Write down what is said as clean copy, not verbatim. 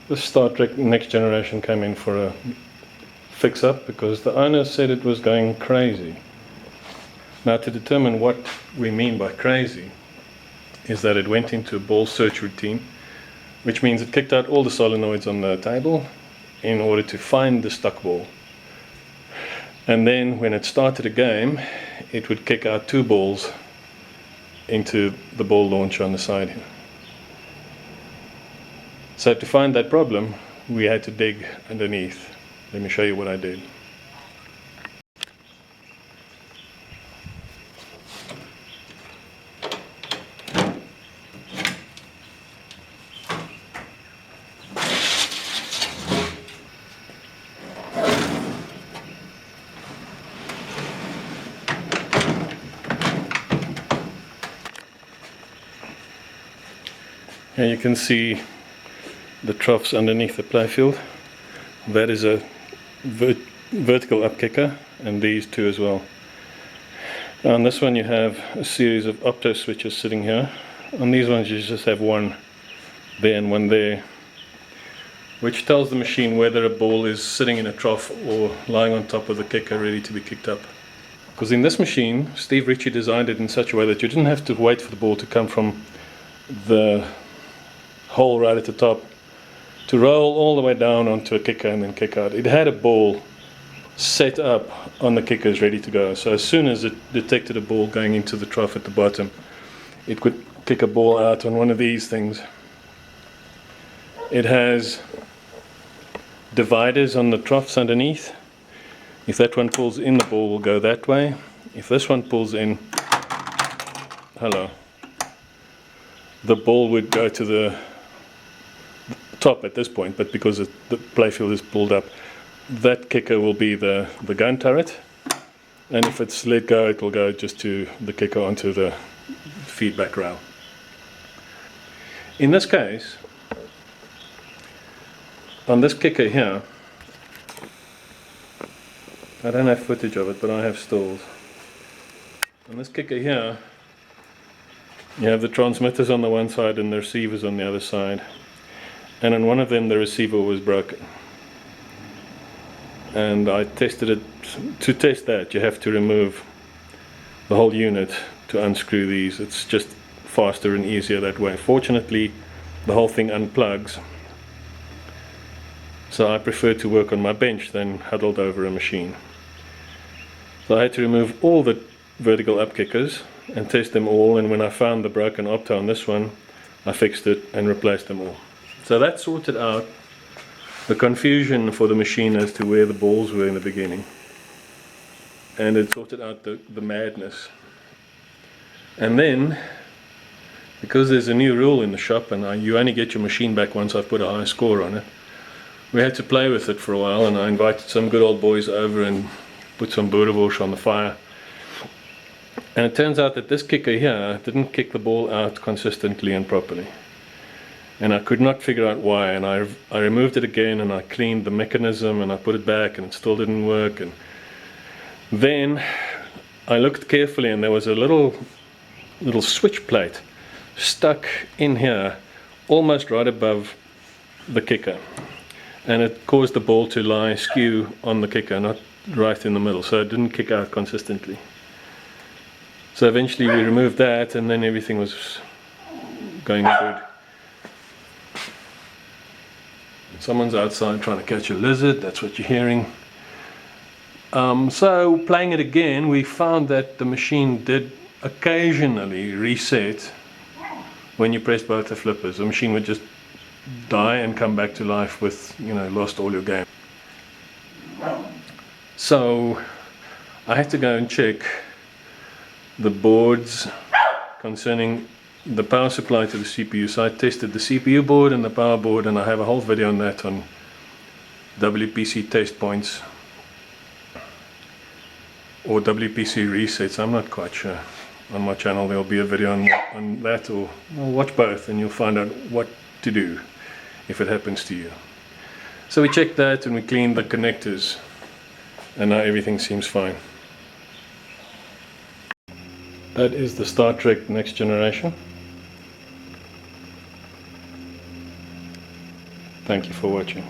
The Star Trek Next Generation came in for a fix-up because the owner said it was going crazy. Now, to determine what we mean by crazy is that it went into a ball search routine, which means it kicked out all the solenoids on the table in order to find the stuck ball. And then when it started a game, it would kick out 2 balls into the ball launcher on the side here. So to find that problem, we had to dig underneath. Let me show you what I did. Here you can see the troughs underneath the playfield. That is a vertical up kicker, and these 2 as well. On this one you have a series of opto switches sitting here. On these ones you just have one there and one there, which tells the machine whether a ball is sitting in a trough or lying on top of the kicker ready to be kicked up. Because in this machine, Steve Ritchie designed it in such a way that you didn't have to wait for the ball to come from the hole right at the top to roll all the way down onto a kicker and then kick out. It had a ball set up on the kickers ready to go. So as soon as it detected a ball going into the trough at the bottom, it could kick a ball out on one of these things. It has dividers on the troughs underneath. If that one pulls in, the ball will go that way. If this one pulls in, the ball would go to the top at this point, but because the playfield is pulled up, that kicker will be the gun turret, and if it's let go, it will go just to the kicker onto the feedback rail. In this case, on this kicker here, I don't have footage of it, but I have stills. On this kicker here, you have the transmitters on the one side and the receivers on the other side. And on one of them the receiver was broken. And I tested it. To test that, you have to remove the whole unit to unscrew these. It's just faster and easier that way. Fortunately, the whole thing unplugs. So I prefer to work on my bench than huddled over a machine. So I had to remove all the vertical up kickers and test them all, and when I found the broken opto on this one, I fixed it and replaced them all. So that sorted out the confusion for the machine as to where the balls were in the beginning, and it sorted out the madness. And then, because there's a new rule in the shop, and you only get your machine back once I've put a high score on it, we had to play with it for a while, and I invited some good old boys over and put some boerewors on the fire. And it turns out that this kicker here didn't kick the ball out consistently and properly. And I could not figure out why, and I removed it again, and I cleaned the mechanism, and I put it back, and it still didn't work. And then I looked carefully, and there was a little switch plate stuck in here, almost right above the kicker. And it caused the ball to lie skew on the kicker, not right in the middle, so it didn't kick out consistently. So eventually we removed that, and then everything was going good. Someone's outside trying to catch a lizard, that's what you're hearing. So playing it again, we found that the machine did occasionally reset when you pressed both the flippers. The machine would just die and come back to life with, lost all your game. So I had to go and check the boards concerning the power supply to the CPU. So I tested the CPU board and the power board, and I have a whole video on that on WPC test points or WPC resets. I'm not quite sure. On my channel there'll be a video on that, or watch both and you'll find out what to do if it happens to you. So we checked that and we cleaned the connectors, and now everything seems fine. That is the Star Trek Next Generation. Thank you for watching.